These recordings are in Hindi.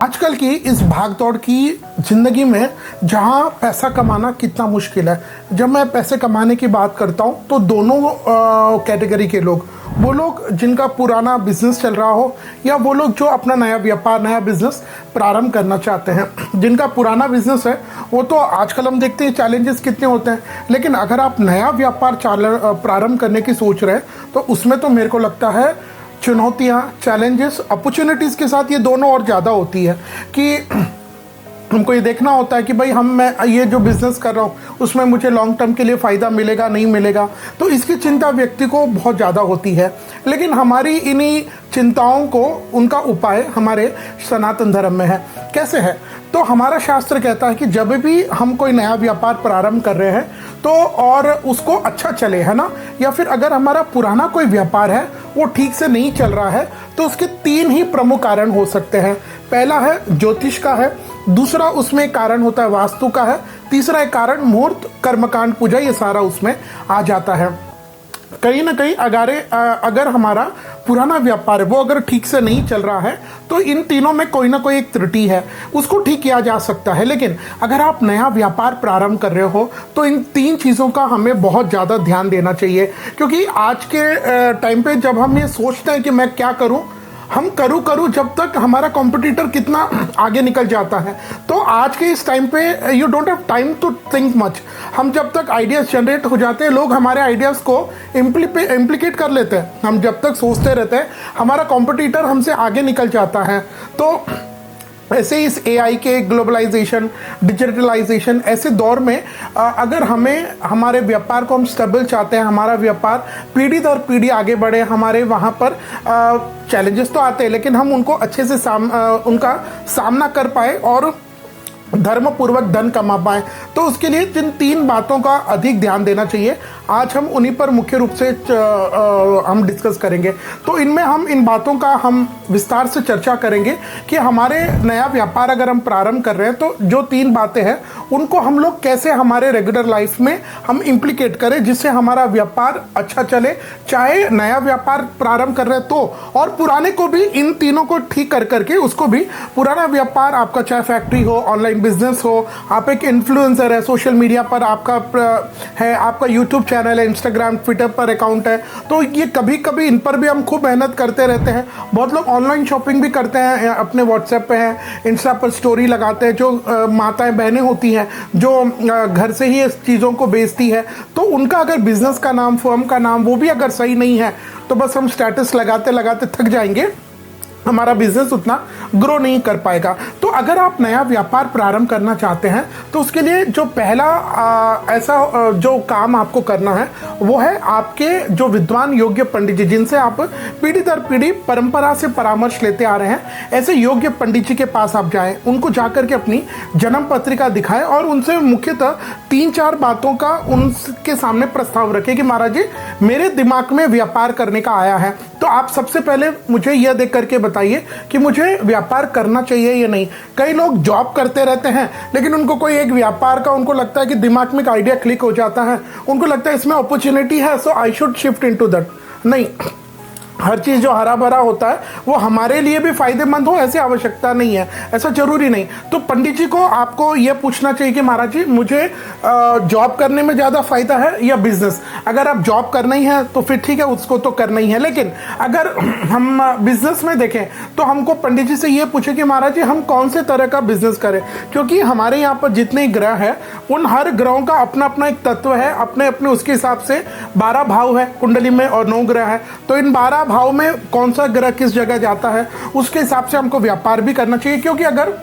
आजकल की इस भागदौड़ की ज़िंदगी में जहाँ पैसा कमाना कितना मुश्किल है। जब मैं पैसे कमाने की बात करता हूँ तो दोनों कैटेगरी के लोग, वो लोग जिनका पुराना बिजनेस चल रहा हो या वो लोग जो अपना नया व्यापार नया बिजनेस प्रारंभ करना चाहते हैं। जिनका पुराना बिजनेस है वो तो आजकल हम देखते हैं चैलेंजेस कितने होते हैं, लेकिन अगर आप नया व्यापार प्रारंभ करने की सोच रहे हैं तो उसमें तो मेरे को लगता है चुनौतियाँ, चैलेंजेस, अपॉर्चुनिटीज़ के साथ ये दोनों और ज़्यादा होती है कि हमको ये देखना होता है कि भाई मैं ये जो बिज़नेस कर रहा हूँ उसमें मुझे लॉन्ग टर्म के लिए फ़ायदा मिलेगा नहीं मिलेगा, तो इसकी चिंता व्यक्ति को बहुत ज़्यादा होती है। लेकिन हमारी इन्हीं चिंताओं को उनका उपाय हमारे सनातन धर्म में है। कैसे है? तो हमारा शास्त्र कहता है कि जब भी हम कोई नया व्यापार प्रारंभ कर रहे हैं तो और उसको अच्छा चले, है ना, या फिर अगर हमारा पुराना कोई व्यापार है वो ठीक से नहीं चल रहा है तो उसके तीन ही प्रमुख कारण हो सकते हैं। पहला है ज्योतिष का है, दूसरा उसमें कारण होता है वास्तु का है, तीसरा एक कारण मुहूर्त, कर्मकांड, पूजा, ये सारा उसमें आ जाता है। कहीं ना कहीं अगर हमारा पुराना व्यापार है वो अगर ठीक से नहीं चल रहा है तो इन तीनों में कोई ना कोई एक त्रुटि है, उसको ठीक किया जा सकता है। लेकिन अगर आप नया व्यापार प्रारंभ कर रहे हो तो इन तीन चीज़ों का हमें बहुत ज़्यादा ध्यान देना चाहिए, क्योंकि आज के टाइम पे जब हम ये सोचते हैं कि मैं क्या करूं, हम करूं जब तक हमारा कॉम्पिटिटर कितना आगे निकल जाता है। तो आज के इस टाइम पे you don't have time to think much. हम जब तक आइडियाज़ जनरेट हो जाते हैं, लोग हमारे आइडियाज़ को इम्प्लीकेट कर लेते हैं। हम जब तक सोचते रहते हैं हमारा कॉम्पिटिटर हमसे आगे निकल जाता है। तो ऐसे इस एआई के ग्लोबलाइजेशन, डिजिटलाइजेशन ऐसे दौर में अगर हमें हमारे व्यापार को हम स्टेबल चाहते हैं, हमारा व्यापार पीढ़ी दर पीढ़ी आगे बढ़े, हमारे वहाँ पर चैलेंजेस तो आते हैं लेकिन हम उनको अच्छे से उनका सामना कर पाए और धर्मपूर्वक धन कमा पाए, तो उसके लिए जिन तीन बातों का अधिक ध्यान देना चाहिए आज हम उन्हीं पर मुख्य रूप से हम डिस्कस करेंगे। तो इनमें हम इन बातों का हम विस्तार से चर्चा करेंगे कि हमारे नया व्यापार अगर हम प्रारंभ कर रहे हैं तो जो तीन बातें हैं उनको हम लोग कैसे हमारे रेगुलर लाइफ में हम इम्प्लीकेट करें जिससे हमारा व्यापार अच्छा चले, चाहे नया व्यापार प्रारंभ कर रहे हैं तो, और पुराने को भी इन तीनों को ठीक कर करके उसको भी, पुराना व्यापार आपका चाहे फैक्ट्री हो, ऑनलाइन बिजनेस हो, आप एक इन्फ्लुएंसर है, सोशल मीडिया पर आपका है, आपका यूट्यूब चैनल है, इंस्टाग्राम, ट्विटर पर अकाउंट है, तो ये कभी कभी इन पर भी हम खूब मेहनत करते रहते हैं। बहुत लोग ऑनलाइन शॉपिंग भी करते हैं, अपने व्हाट्सएप पे हैं, इंस्टा पर स्टोरी लगाते हैं, जो माताएं बहनें होती हैं जो घर से ही इस चीज़ों को बेचती है, तो उनका अगर बिजनेस का नाम, फर्म का नाम वो भी अगर सही नहीं है तो बस हम स्टेटस लगाते लगाते थक जाएंगे, हमारा बिजनेस उतना ग्रो नहीं कर पाएगा। तो अगर आप नया व्यापार प्रारंभ करना चाहते हैं तो उसके लिए जो पहला ऐसा जो काम आपको करना है वो है आपके जो विद्वान योग्य पंडित जी, जिनसे आप पीढ़ी दर पीढ़ी परंपरा से परामर्श लेते आ रहे हैं, ऐसे योग्य पंडित जी के पास आप जाएं, उनको जाकर के अपनी जन्म पत्रिका दिखाएं और उनसे मुख्यतः 3-4 बातों का उनके सामने प्रस्ताव रखें कि महाराज जी मेरे दिमाग में व्यापार करने का आया है, तो आप सबसे पहले मुझे यह देख करके बताइए कि मुझे व्यापार करना चाहिए या नहीं। कई लोग जॉब करते रहते हैं लेकिन उनको कोई एक व्यापार का, उनको लगता है कि दिमाग में एक आइडिया क्लिक हो जाता है, उनको लगता है इसमें अपॉर्चुनिटी है so I should shift into that. नहीं, हर चीज़ जो हरा भरा होता है वो हमारे लिए भी फायदेमंद हो ऐसी आवश्यकता नहीं है, ऐसा जरूरी नहीं। तो पंडित जी को आपको ये पूछना चाहिए कि महाराज जी मुझे जॉब करने में ज़्यादा फायदा है या बिजनेस। अगर आप जॉब करना ही है तो फिर ठीक है, उसको तो करना ही है, लेकिन अगर हम बिजनेस में देखें तो हमको पंडित जी से ये पूछे कि महाराज जी हम कौन से तरह का बिजनेस करें, क्योंकि हमारे यहाँ पर जितने ग्रह हैं उन हर ग्रहों का अपना अपना एक तत्व है, अपने अपने उसके हिसाब से 12 भाव है कुंडली में और 9 ग्रह है। तो इन 12 भाव में कौन सा ग्रह किस जगह जाता है उसके हिसाब से हमको व्यापार भी करना चाहिए। क्योंकि अगर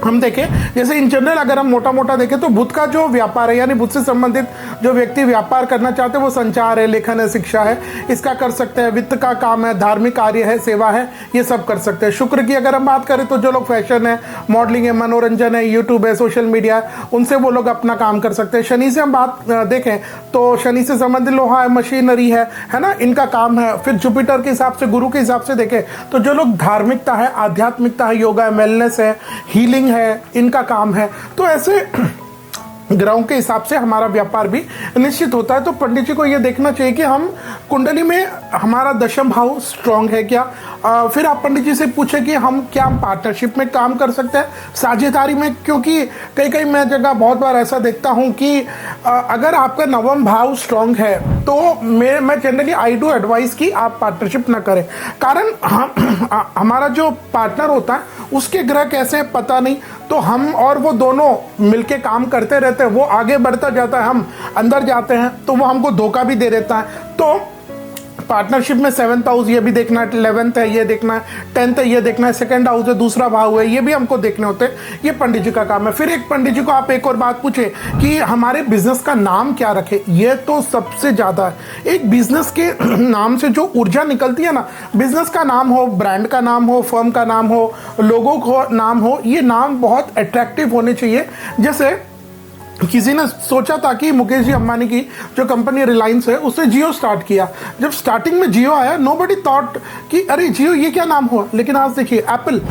हम देखें जैसे इन जनरल अगर हम मोटा मोटा देखें तो बुध का जो व्यापार है, यानी बुध से संबंधित जो व्यक्ति व्यापार करना चाहते हैं वो संचार है, लेखन है, शिक्षा है, इसका कर सकते हैं, वित्त का काम है, धार्मिक कार्य है, सेवा है, ये सब कर सकते हैं। शुक्र की अगर हम बात करें तो जो लोग फैशन है, मॉडलिंग है, मनोरंजन है, यूट्यूब है, सोशल मीडिया है, उनसे वो लोग अपना काम कर सकते हैं। शनि से हम बात देखें तो शनि से संबंधित लोहा है, मशीनरी है ना, इनका काम है। फिर जुपिटर के हिसाब से, गुरु के हिसाब से देखें तो जो लोग धार्मिकता है, आध्यात्मिकता है, योगा है, वेलनेस है, हीलिंग है, इनका काम है। तो ऐसे ग्रहों के हिसाब से हमारा व्यापार भी निश्चित होता है। तो पंडित जी को ये देखना चाहिए कि हम कुंडली में हमारा दशम भाव स्ट्रांग है क्या। फिर आप पंडित जी से पूछे कि हम क्या पार्टनरशिप में काम कर सकते हैं, साझेदारी में, क्योंकि कई कई मैं जगह बहुत बार ऐसा देखता हूं कि अगर आपका नवम भाव स्ट्रांग है तो मैं जनरली आई डू एडवाइस कि आप पार्टनरशिप ना करें। कारण हमारा जो पार्टनर होता है उसके ग्रह कैसे हैं पता नहीं, तो हम और वो दोनों मिलके काम करते रहते हैं, वो आगे बढ़ता जाता है, हम अंदर जाते हैं तो वो हमको धोखा भी दे देता है। तो पार्टनरशिप में 7th हाउस ये भी देखना है, 11th है ये देखना है, 10th है ये देखना है, 2nd हाउस है दूसरा भाव है, ये भी हमको देखने होते हैं। ये पंडित जी का काम है। फिर एक पंडित जी को आप एक और बात पूछे कि हमारे बिजनेस का नाम क्या रखे, ये तो सबसे ज्यादा है। एक बिजनेस के नाम से जो ऊर्जा निकलती है ना, बिजनेस का नाम हो, ब्रांड का नाम हो, फर्म का नाम हो, लोगों का नाम हो, ये नाम बहुत अट्रैक्टिव होने चाहिए। जैसे किसी ने सोचा था कि मुकेश जी अंबानी की जो कंपनी रिलायंस है उसने जियो स्टार्ट किया। जब स्टार्टिंग में जियो आया नोबडी थॉट कि अरे जियो ये क्या नाम हुआ, लेकिन आज देखिए एप्पल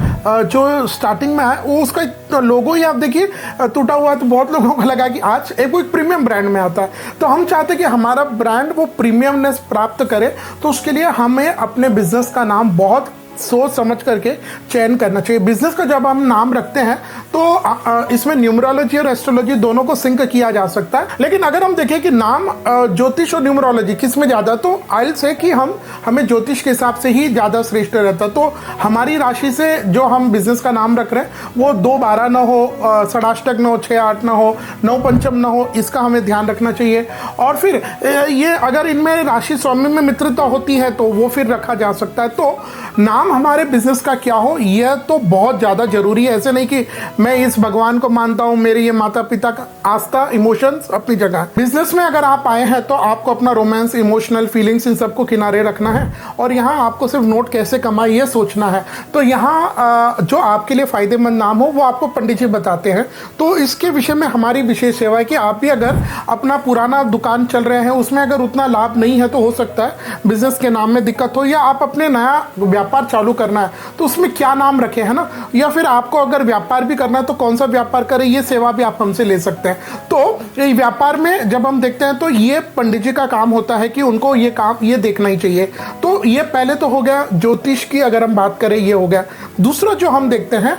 जो स्टार्टिंग में आया वो उसका लोगो ही आप देखिए टूटा हुआ, तो बहुत लोगों को लगा कि आज एक प्रीमियम ब्रांड में आता है। तो हम चाहते हैं कि हमारा ब्रांड वो प्रीमियमनेस प्राप्त करे, तो उसके लिए हमें अपने बिजनेस का नाम बहुत सोच समझ करके चयन करना चाहिए। बिजनेस का जब हम नाम रखते हैं तो इसमें न्यूमरोलॉजी और एस्ट्रोलॉजी दोनों को सिंक किया जा सकता है। लेकिन अगर हम देखें कि नाम ज्योतिष और न्यूमरोलॉजी किस में ज़्यादा, तो आई से कि हमें ज्योतिष के हिसाब से ही ज़्यादा श्रेष्ठ रहता। तो हमारी राशि से जो हम बिजनेस का नाम रख रहे हैं वो 2-12 न हो, षडाष्टक न हो, 6-8 न हो, 9-पंचम न हो, इसका हमें ध्यान रखना चाहिए। और फिर ये अगर इनमें राशि स्वामी में मित्रता होती है तो वो फिर रखा जा सकता है। तो नाम हमारे बिजनेस का क्या हो यह तो बहुत ज़्यादा जरूरी है। ऐसे नहीं कि मैं इस भगवान को मानता हूं, मेरे ये माता पिता का आस्था, इमोशंस अपनी जगह। बिजनेस में अगर आप आए हैं तो आपको अपना रोमांस, इमोशनल फीलिंग्स इन सबको किनारे रखना है और यहाँ आपको सिर्फ नोट कैसे कमाए ये सोचना है। तो यहाँ जो आपके लिए फायदेमंद नाम हो वो आपको पंडित जी बताते हैं। तो इसके विषय में हमारी विशेष सेवा है कि आप भी अगर अपना पुराना दुकान चल रहे हैं उसमें अगर उतना लाभ नहीं है तो हो सकता है बिजनेस के नाम में दिक्कत हो, या आप अपने नया व्यापार चालू करना है तो उसमें क्या नाम रखे, है ना, या फिर आपको अगर व्यापार भी करना है तो कौन सा व्यापार करें, ये सेवा भी आप हमसे ले सकते हैं। तो ये व्यापार में जब हम देखते हैं तो ये पंडित जी का काम होता है कि उनको ये काम ये देखना ही चाहिए। तो ये पहले तो हो गया ज्योतिष की, अगर हम बात करें ये हो गया। दूसरा जो हम देखते हैं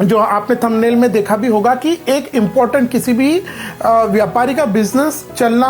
जो आपने थंबनेल में देखा भी होगा कि एक इम्पोर्टेंट किसी भी व्यापारी का बिजनेस चलना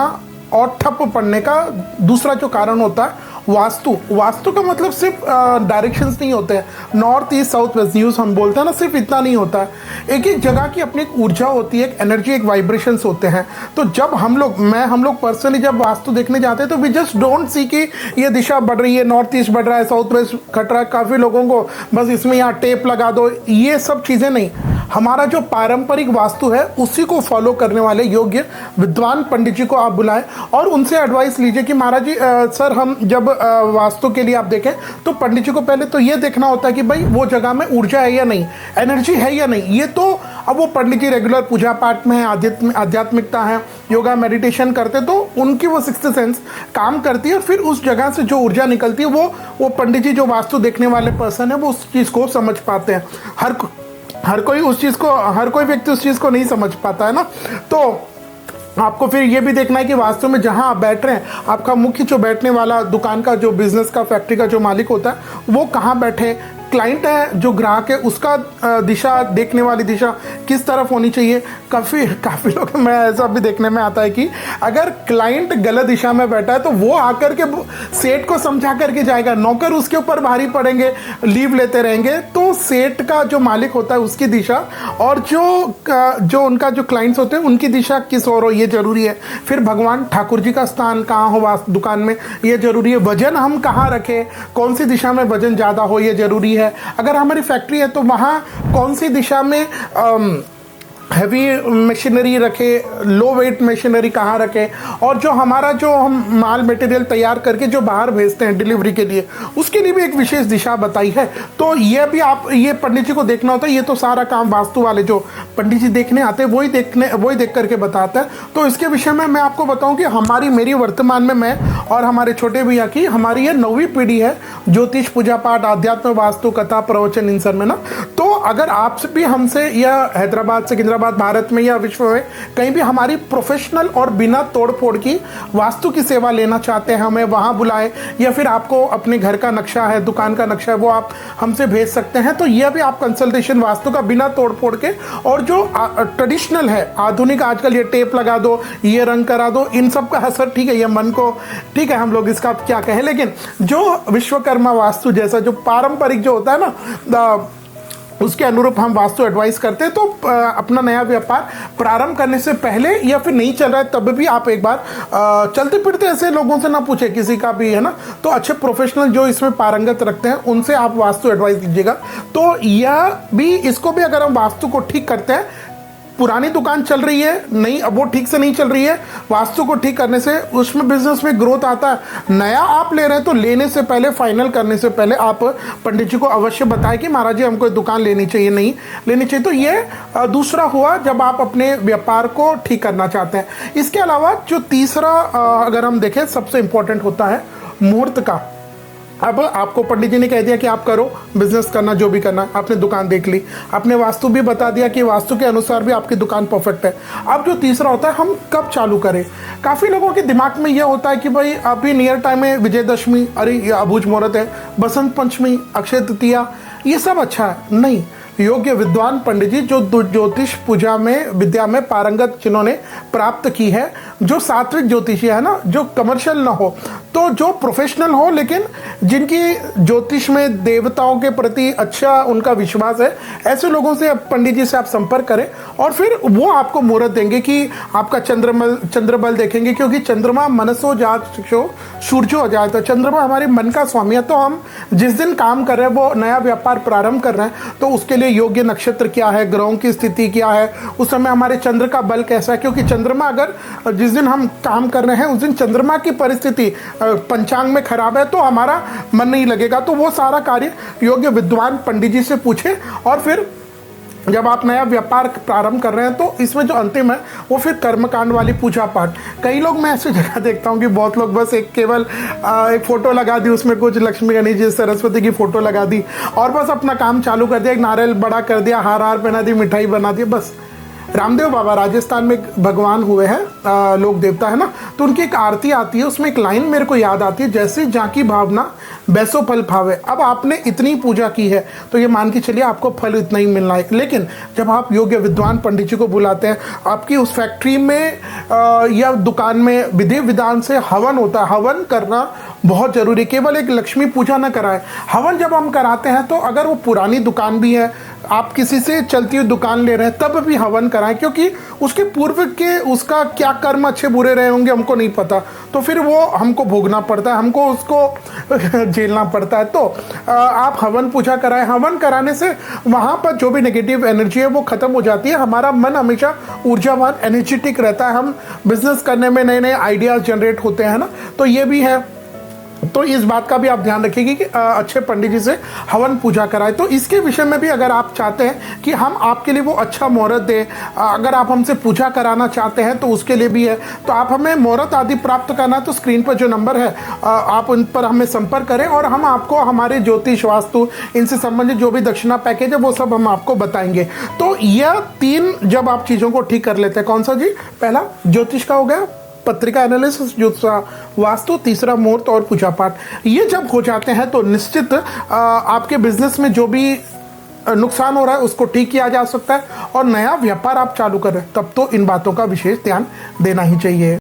और ठप पड़ने का दूसरा जो कारण होता है वास्तु। वास्तु का मतलब सिर्फ डायरेक्शंस नहीं होते हैं, north east south west news हम बोलते हैं ना, सिर्फ इतना नहीं होता है। एक एक जगह की अपनी एक ऊर्जा होती है, एक एनर्जी, एक वाइब्रेशंस होते हैं। तो जब हम लोग पर्सनली जब वास्तु देखने जाते हैं तो वी जस्ट डोंट सी कि ये दिशा बढ़ रही है, नॉर्थ ईस्ट बढ़ रहा है, साउथ वेस्ट घट रहा है। काफ़ी लोगों को बस इसमें यहाँ टेप लगा दो, ये सब चीज़ें नहीं। हमारा जो पारंपरिक वास्तु है उसी को फॉलो करने वाले योग्य विद्वान पंडित जी को आप बुलाएं और उनसे एडवाइस लीजिए कि महाराज जी सर हम जब वास्तु के लिए आप देखें तो पंडित जी को पहले तो ये देखना होता है कि भाई वो जगह में ऊर्जा है या नहीं, एनर्जी है या नहीं। ये तो अब वो पंडित जी रेगुलर पूजा पाठ में है, आध्यात्मिकता है, योगा मेडिटेशन करते तो उनकी वो सिक्स्थ सेंस काम करती है और फिर उस जगह से जो ऊर्जा निकलती है वो पंडित जी जो वास्तु देखने वाले पर्सन है वो उस चीज़ को समझ पाते हैं। हर कोई व्यक्ति उस चीज़ को नहीं समझ पाता है ना। तो आपको फिर ये भी देखना है कि वास्तव में जहां आप बैठ रहे हैं आपका मुख्य जो बैठने वाला दुकान का जो बिजनेस का फैक्ट्री का जो मालिक होता है वो कहाँ बैठे, क्लाइंट है जो ग्राहक है उसका दिशा, देखने वाली दिशा किस तरफ होनी चाहिए। काफ़ी लोग में ऐसा भी देखने में आता है कि अगर क्लाइंट गलत दिशा में बैठा है तो वो आकर के सेठ को समझा करके जाएगा, नौकर उसके ऊपर भारी पड़ेंगे, लीव लेते रहेंगे। तो सेठ का जो मालिक होता है उसकी दिशा और जो उनका जो क्लाइंट्स होते हैं उनकी दिशा किस ओर हो ये जरूरी है। फिर भगवान ठाकुर जी का स्थान कहाँ हो दुकान में ये जरूरी है। वजन हम कहाँ रखें, कौन सी दिशा में वजन ज़्यादा हो ये जरूरी है। अगर हमारी फैक्ट्री है तो वहाँ कौन सी दिशा में हैवी मशीनरी रखे, लो वेट मशीनरी कहाँ रखे, और जो हमारा जो हम माल मटेरियल तैयार करके जो बाहर भेजते हैं डिलीवरी के लिए उसके लिए भी एक विशेष दिशा बताई है। तो ये भी आप ये पंडित जी को देखना होता है। ये तो सारा काम वास्तु वाले जो पंडित जी देखने आते हैं वही देख करके बताते हैं। तो इसके विषय में मैं आपको बताऊं कि मेरी वर्तमान में मैं और हमारे छोटे भैया की हमारी ये 9वीं पीढ़ी है ज्योतिष, पूजा पाठ, आध्यात्म, वास्तु, कथा, प्रवचन इन सब में ना। तो अगर आप भी हमसे या हैदराबाद सिकंदराबाद भारत में या विश्व में कहीं भी हमारी प्रोफेशनल और बिना तोड़ फोड़ की वास्तु की सेवा लेना चाहते हैं, हमें वहाँ बुलाएं, या फिर आपको अपने घर का नक्शा है, दुकान का नक्शा है, वो आप हमसे भेज सकते हैं। तो यह भी आप कंसल्टेशन वास्तु का बिना तोड़ फोड़ के, और जो ट्रेडिशनल है आधुनिक आजकल ये टेप लगा दो, ये रंग करा दो, इन सब का असर ठीक है, ये मन को ठीक है, हम लोग इसका क्या कहें, लेकिन जो विश्वकर्मा वास्तु जैसा जो पारंपरिक जो होता है ना, उसके अनुरूप हम वास्तु एडवाइस करते हैं। तो अपना नया व्यापार प्रारंभ करने से पहले या फिर नहीं चल रहा है तब भी आप एक बार चलते फिरते ऐसे लोगों से ना पूछे, किसी का भी है ना, तो अच्छे प्रोफेशनल जो इसमें पारंगत रखते हैं उनसे आप वास्तु एडवाइस लीजिएगा। तो यह भी, इसको भी अगर हम वास्तु को ठीक करते हैं, पुरानी दुकान चल रही है नहीं, अब वो ठीक से नहीं चल रही है, वास्तु को ठीक करने से उसमें बिजनेस में ग्रोथ आता है। नया आप ले रहे हैं तो लेने से पहले, फाइनल करने से पहले आप पंडित जी को अवश्य बताएं कि महाराज जी हमको दुकान लेनी चाहिए, नहीं लेनी चाहिए। तो ये दूसरा हुआ जब आप अपने व्यापार को ठीक करना चाहते हैं। इसके अलावा जो तीसरा अगर हम देखें, सबसे इंपॉर्टेंट होता है मुहूर्त का। अब आपको पंडित जी ने कह दिया कि आप करो, बिजनेस करना, जो भी करना, आपने दुकान देख ली, आपने वास्तु भी बता दिया कि वास्तु के अनुसार भी आपकी दुकान परफेक्ट है। अब जो तीसरा होता है, हम कब चालू करें। काफ़ी लोगों के दिमाग में यह होता है कि भाई अभी नियर टाइम है विजयदशमी, अरे ये अबूझ मुहूर्त है, बसंत पंचमी, अक्षय तृतीया, ये सब अच्छा है। नहीं, योग्य विद्वान पंडित जी जो ज्योतिष पूजा में, विद्या में पारंगत जिन्होंने प्राप्त की है, जो सात्विक ज्योतिषी है ना, जो कमर्शियल ना हो, तो जो प्रोफेशनल हो, लेकिन जिनकी ज्योतिष में देवताओं के प्रति अच्छा उनका विश्वास है, ऐसे लोगों से पंडित जी से आप संपर्क करें और फिर वो आपको मुहूर्त देंगे कि आपका चंद्रबल देखेंगे, क्योंकि चंद्रमा मनसो जात सूर्यो हो जाए, तो चंद्रमा हमारे मन का स्वामी है। तो हम जिस दिन काम कर रहे हैं, वो नया व्यापार प्रारंभ कर रहे हैं, तो उसके लिए योग्य नक्षत्र क्या है, ग्रहों की स्थिति क्या है, उस समय हमारे चंद्र का बल कैसा है, क्योंकि चंद्रमा अगर जिस दिन हम काम कर रहे हैं उस दिन चंद्रमा की परिस्थिति पंचांग में खराब है तो हमारा मन नहीं लगेगा। तो वो सारा कार्य योग्य विद्वान पंडित जी से पूछे, और फिर जब आप नया व्यापार प्रारंभ कर रहे हैं तो इसमें जो अंतिम है वो फिर कर्मकांड वाली पूजा पाठ। कई लोग, मैं ऐसी जगह देखता हूँ कि बहुत लोग बस केवल एक फोटो लगा दी, उसमें कुछ लक्ष्मी गणेश जी सरस्वती की फोटो लगा दी और बस अपना काम चालू कर दिया, एक नारियल बड़ा कर दिया, हार पहना दी, मिठाई बना दी, बस। रामदेव बाबा राजस्थान में भगवान हुए हैं, लोक देवता है ना, तो उनकी एक आरती आती है, उसमें एक लाइन मेरे को याद आती है, जैसे जाकी भावना बैसो फल भावे। अब आपने इतनी पूजा की है तो ये मान के चलिए आपको फल इतना ही मिलना है, लेकिन जब आप योग्य विद्वान पंडित जी को बुलाते हैं, आपकी उस फैक्ट्री में या दुकान में विधि विधान से हवन होता है, हवन करना बहुत जरूरी। केवल एक लक्ष्मी पूजा ना कराएं, हवन जब हम कराते हैं तो अगर वो पुरानी दुकान भी है, आप किसी से चलती हुई दुकान ले रहे हैं, तब भी हवन कराएं, क्योंकि उसके पूर्व के उसका क्या कर्म अच्छे बुरे रहे होंगे हमको नहीं पता, तो फिर वो हमको भोगना पड़ता है, हमको उसको झेलना पड़ता है। तो आप हवन पूजा कराएं। हवन कराने से वहाँ पर जो भी नेगेटिव एनर्जी है वो खत्म हो जाती है, हमारा मन हमेशा ऊर्जावान एनर्जेटिक रहता है, हम बिजनेस करने में नए नए आइडियाज जनरेट होते हैं ना, तो ये भी है। तो इस बात का भी आप ध्यान रखिएगा कि अच्छे पंडित जी से हवन पूजा कराएं। तो इसके विषय में भी अगर आप चाहते हैं कि हम आपके लिए वो अच्छा मुहूर्त दें, अगर आप हमसे पूजा कराना चाहते हैं तो उसके लिए भी है। तो आप हमें मुहूर्त आदि प्राप्त करना, तो स्क्रीन पर जो नंबर है आप उन पर हमें संपर्क करें और हम आपको हमारे ज्योतिष वास्तु इनसे संबंधित जो भी दक्षिणा पैकेज है वो सब हम आपको बताएंगे। तो यह 3 जब आप चीज़ों को ठीक कर लेते हैं, कौन सा जी, पहला ज्योतिष का हो गया, पत्रिका एनालिसिस, दूसरा वास्तु, तीसरा मुहूर्त और पूजा पाठ, ये जब हो जाते हैं तो निश्चित आपके बिजनेस में जो भी नुकसान हो रहा है उसको ठीक किया जा सकता है और नया व्यापार आप चालू कर रहे हैं तब तो इन बातों का विशेष ध्यान देना ही चाहिए।